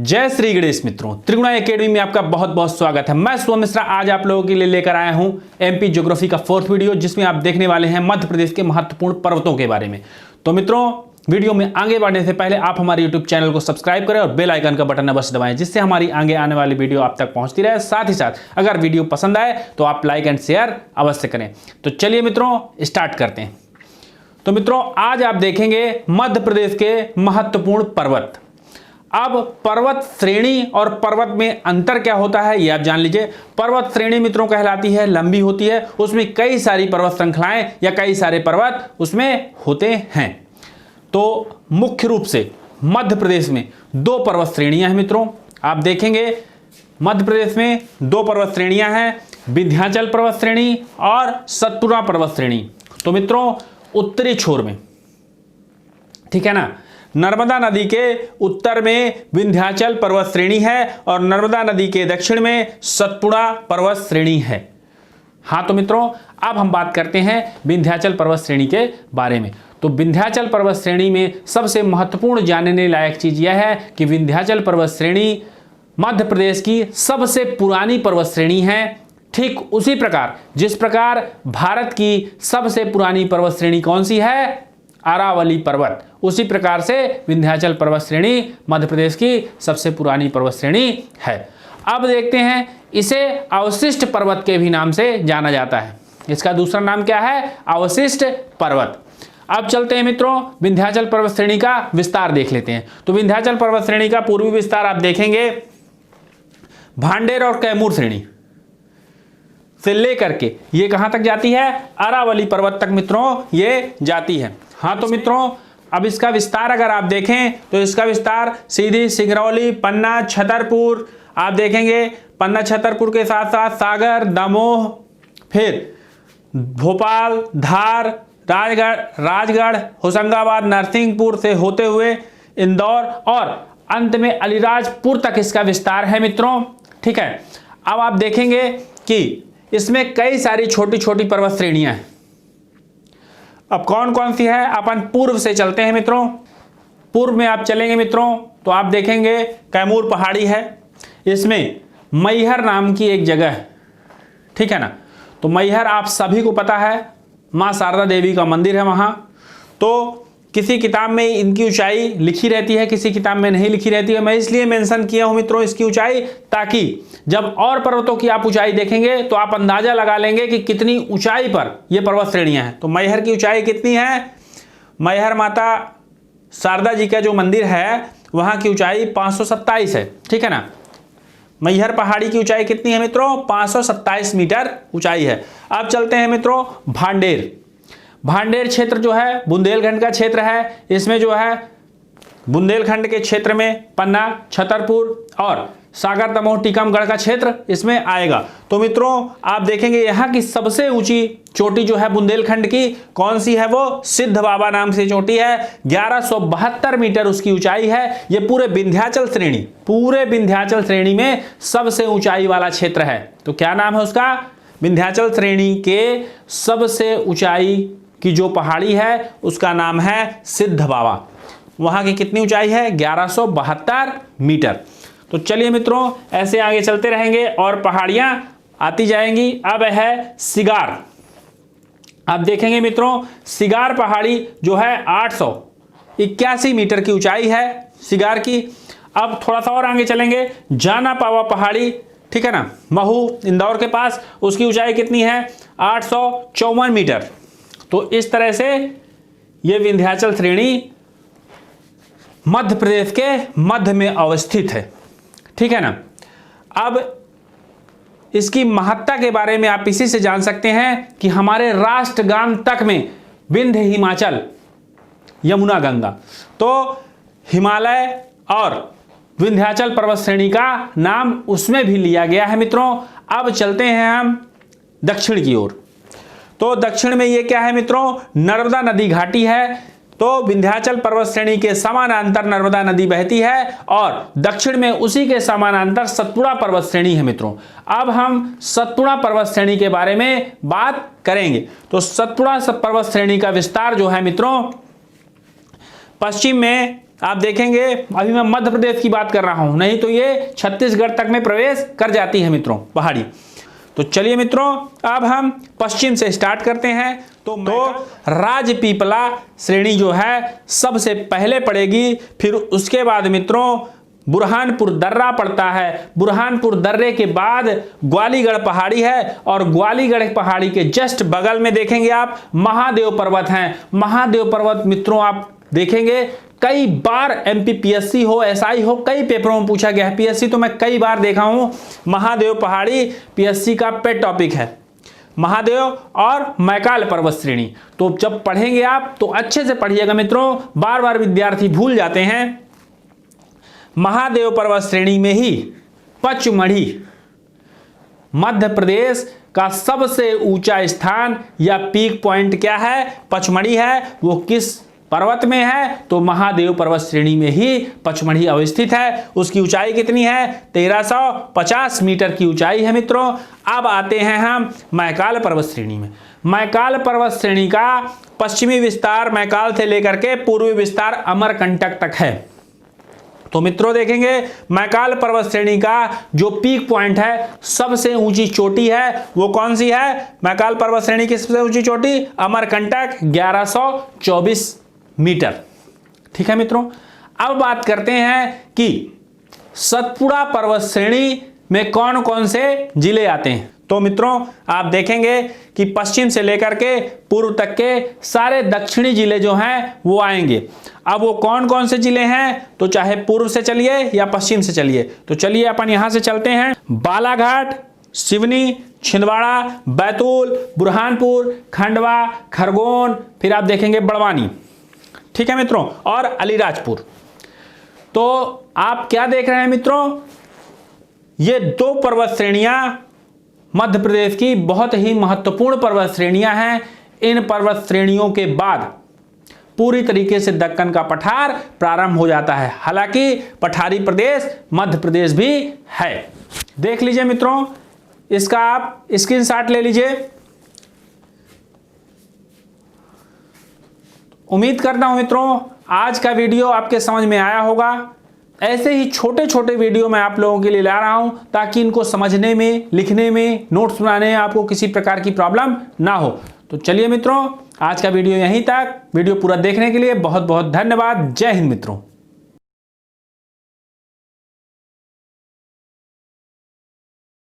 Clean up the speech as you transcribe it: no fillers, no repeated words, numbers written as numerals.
जय श्री गणेश मित्रों, त्रिगुणा एकेडमी में आपका बहुत बहुत स्वागत है। मैं शुभम मिश्रा आज आप लोगों के लिए लेकर आया हूं एमपी ज्योग्राफी का 4th वीडियो, जिसमें आप देखने वाले हैं मध्य प्रदेश के महत्वपूर्ण पर्वतों के बारे में। तो मित्रों, वीडियो में आगे बढ़ने से पहले आप हमारे यूट्यूब चैनल को सब्सक्राइब करें और बेल आइकन का बटन अवश्य दबाएं, जिससे हमारी आगे आने वाली वीडियो आप तक पहुंचती रहे। साथ ही साथ अगर वीडियो पसंद आए तो आप लाइक एंड शेयर अवश्य करें। तो चलिए मित्रों, स्टार्ट करते हैं। तो मित्रों, आज आप देखेंगे मध्य प्रदेश के महत्वपूर्ण पर्वत। अब पर्वत श्रेणी और पर्वत में अंतर क्या होता है ये आप जान लीजिए। पर्वत श्रेणी मित्रों कहलाती है, लंबी होती है, उसमें कई सारी पर्वत श्रृंखलाएं या कई सारे पर्वत उसमें होते हैं। तो मुख्य रूप से मध्य प्रदेश में 2 पर्वत श्रेणियां हैं मित्रों। आप देखेंगे मध्य प्रदेश में 2 पर्वत श्रेणियां हैं, विंध्याचल पर्वत श्रेणी और सतपुड़ा पर्वत श्रेणी। तो मित्रों, उत्तरी छोर में, ठीक है ना, नर्मदा नदी के उत्तर में विंध्याचल पर्वत श्रेणी है और नर्मदा नदी के दक्षिण में सतपुड़ा पर्वत श्रेणी है। हाँ, तो मित्रों अब हम बात करते हैं विंध्याचल पर्वत श्रेणी के बारे में। तो विंध्याचल पर्वत श्रेणी में सबसे महत्वपूर्ण जानने लायक चीज यह है कि विंध्याचल पर्वत श्रेणी मध्य प्रदेश की सबसे पुरानी पर्वत श्रेणी है। ठीक उसी प्रकार जिस प्रकार भारत की सबसे पुरानी पर्वत श्रेणी कौन सी है, अरावली पर्वत, उसी प्रकार से विंध्याचल पर्वत श्रेणी मध्य प्रदेश की सबसे पुरानी पर्वत श्रेणी है। अब देखते हैं, इसे अवशिष्ट पर्वत के भी नाम से जाना जाता है। इसका दूसरा नाम क्या है, अवशिष्ट पर्वत। अब चलते हैं मित्रों, विंध्याचल पर्वत श्रेणी का विस्तार देख लेते हैं। तो विंध्याचल पर्वत श्रेणी का पूर्वी विस्तार आप देखेंगे भांडेर और कैमूर श्रेणी से लेकर के ये कहां तक जाती है, अरावली पर्वत तक मित्रों ये जाती है। हाँ, तो मित्रों अब इसका विस्तार अगर आप देखें तो इसका विस्तार सीधी सिंगरौली, पन्ना, छतरपुर, आप देखेंगे पन्ना छतरपुर के साथ साथ सागर, दमोह, फिर भोपाल, धार, राजगढ़, होशंगाबाद, नरसिंहपुर से होते हुए इंदौर और अंत में अलीराजपुर तक इसका विस्तार है मित्रों। ठीक है, अब आप देखेंगे कि इसमें कई सारी छोटी छोटी पर्वत श्रेणियां हैं। अब कौन कौन सी है, अपन पूर्व से चलते हैं मित्रों। पूर्व में आप चलेंगे मित्रों तो आप देखेंगे कैमूर पहाड़ी है, इसमें मैहर नाम की एक जगह है, ठीक है ना। तो मैहर आप सभी को पता है, मां शारदा देवी का मंदिर है वहां। तो किसी किताब में इनकी ऊंचाई लिखी रहती है, किसी किताब में नहीं लिखी रहती है। मैं इसलिए मेंशन किया हूं मित्रों इसकी ऊंचाई, ताकि जब और पर्वतों की आप ऊंचाई देखेंगे तो आप अंदाजा लगा लेंगे कि कितनी ऊंचाई पर ये पर्वत श्रेणियां हैं। तो मैहर की ऊंचाई कितनी है, मैहर माता शारदा जी का जो मंदिर है वहां की ऊंचाई 527 है, ठीक है ना। मैहर पहाड़ी की ऊंचाई कितनी है मित्रों, 527 मीटर ऊंचाई है। अब चलते हैं मित्रों भांडेर। भांडेर क्षेत्र जो है बुंदेलखंड का क्षेत्र है। इसमें जो है बुंदेलखंड के क्षेत्र में पन्ना, छतरपुर और सागर, दमोह, टीकमगढ़ का क्षेत्र इसमें आएगा। तो मित्रों आप देखेंगे यहाँ की सबसे ऊंची चोटी जो है बुंदेलखंड की कौन सी है, वो सिद्ध बाबा नाम से चोटी है। 1172 मीटर उसकी ऊंचाई है। ये पूरे विंध्याचल श्रेणी में सबसे ऊंचाई वाला क्षेत्र है। तो क्या नाम है उसका, विंध्याचल श्रेणी के सबसे ऊंचाई की जो पहाड़ी है उसका नाम है सिद्ध बाबा। वहां की कितनी ऊंचाई है, 1172 मीटर। तो चलिए मित्रों ऐसे आगे चलते रहेंगे और पहाड़ियां आती जाएंगी। अब है सिगार। आप देखेंगे मित्रों सिगार पहाड़ी जो है 881 मीटर की ऊंचाई है सिगार की। अब थोड़ा सा और आगे चलेंगे, जाना पावा पहाड़ी, ठीक है ना, महू इंदौर के पास, उसकी ऊंचाई कितनी है, 854 मीटर। तो इस तरह से ये विंध्याचल श्रेणी मध्य प्रदेश के मध्य में अवस्थित है, ठीक है ना। अब इसकी महत्ता के बारे में आप इसी से जान सकते हैं कि हमारे राष्ट्रगान तक में विंध्य, हिमाचल, यमुना, गंगा, तो हिमालय और विंध्याचल पर्वत श्रेणी का नाम उसमें भी लिया गया है मित्रों। अब चलते हैं हम दक्षिण की ओर। तो दक्षिण में ये क्या है मित्रों, नर्मदा नदी घाटी है। तो विंध्याचल पर्वत श्रेणी के समानांतर नर्मदा नदी बहती है और दक्षिण में उसी के समानांतर सतपुड़ा पर्वत श्रेणी है मित्रों। अब हम सतपुड़ा पर्वत श्रेणी के बारे में बात करेंगे। तो सतपुड़ा पर्वत श्रेणी का विस्तार जो है मित्रों, पश्चिम में आप देखेंगे अभी मैं मध्य प्रदेश की बात कर रहा हूं, नहीं तो ये छत्तीसगढ़ तक में प्रवेश कर जाती है मित्रों पहाड़ी। तो चलिए मित्रों अब हम पश्चिम से स्टार्ट करते हैं। तो राजपीपला श्रेणी जो है सबसे पहले पड़ेगी, फिर उसके बाद मित्रों बुरहानपुर दर्रा पड़ता है। बुरहानपुर दर्रे के बाद ग्वालीगढ़ पहाड़ी है और ग्वालीगढ़ पहाड़ी के जस्ट बगल में देखेंगे आप महादेव पर्वत हैं। महादेव पर्वत मित्रों आप देखेंगे कई बार एमपीपीएससी हो, एसआई हो, कई पेपरों में पूछा गया है। पीएससी तो मैं कई बार देखा हूं, महादेव पहाड़ी पीएससी का पेट टॉपिक है। महादेव और मैकाल पर्वत श्रेणी तो जब पढ़ेंगे आप तो अच्छे से पढ़िएगा मित्रों, बार बार विद्यार्थी भूल जाते हैं। महादेव पर्वत श्रेणी में ही पचमढ़ी मध्य प्रदेश का सबसे ऊंचा स्थान या पीक पॉइंट क्या है, पचमढ़ी है। वो किस पर्वत में है, तो महादेव पर्वत श्रेणी में ही पचमढ़ी अवस्थित है। उसकी ऊंचाई कितनी है, 1350 मीटर की ऊंचाई है मित्रों। अब आते हैं हम मैकाल पर्वत श्रेणी में। मैकाल पर्वत श्रेणी का पश्चिमी विस्तार मैकाल से लेकर के पूर्वी विस्तार अमरकंटक तक है। तो मित्रों देखेंगे मैकाल पर्वत श्रेणी का जो पीक पॉइंट है, सबसे ऊंची चोटी है, वो कौन सी है, मैकाल पर्वत श्रेणी की सबसे ऊंची चोटी अमरकंटक 1124 मीटर। ठीक है मित्रों, अब बात करते हैं कि सतपुड़ा पर्वत श्रेणी में कौन कौन से जिले आते हैं। तो मित्रों आप देखेंगे कि पश्चिम से लेकर के पूर्व तक के सारे दक्षिणी जिले जो हैं वो आएंगे। अब वो कौन कौन से जिले हैं, तो चाहे पूर्व से चलिए या पश्चिम से चलिए। तो चलिए अपन यहां से चलते हैं। बालाघाट, सिवनी, छिंदवाड़ा, बैतूल, बुरहानपुर, खंडवा, खरगोन, फिर आप देखेंगे बड़वानी। ठीक है मित्रों, और अलीराजपुर। तो आप क्या देख रहे हैं मित्रों, ये दो पर्वत श्रेणियां मध्य प्रदेश की बहुत ही महत्वपूर्ण पर्वत श्रेणियां हैं। इन पर्वत श्रेणियों के बाद पूरी तरीके से दक्कन का पठार प्रारंभ हो जाता है। हालांकि पठारी प्रदेश मध्य प्रदेश भी है। देख लीजिए मित्रों, इसका आप स्क्रीनशॉट ले लीजिए। उम्मीद करता हूं मित्रों आज का वीडियो आपके समझ में आया होगा। ऐसे ही छोटे छोटे वीडियो मैं आप लोगों के लिए ला रहा हूं ताकि इनको समझने में, लिखने में, नोट्स बनाने में आपको किसी प्रकार की प्रॉब्लम ना हो। तो चलिए मित्रों आज का वीडियो यहीं तक। वीडियो पूरा देखने के लिए बहुत बहुत धन्यवाद। जय हिंद मित्रों।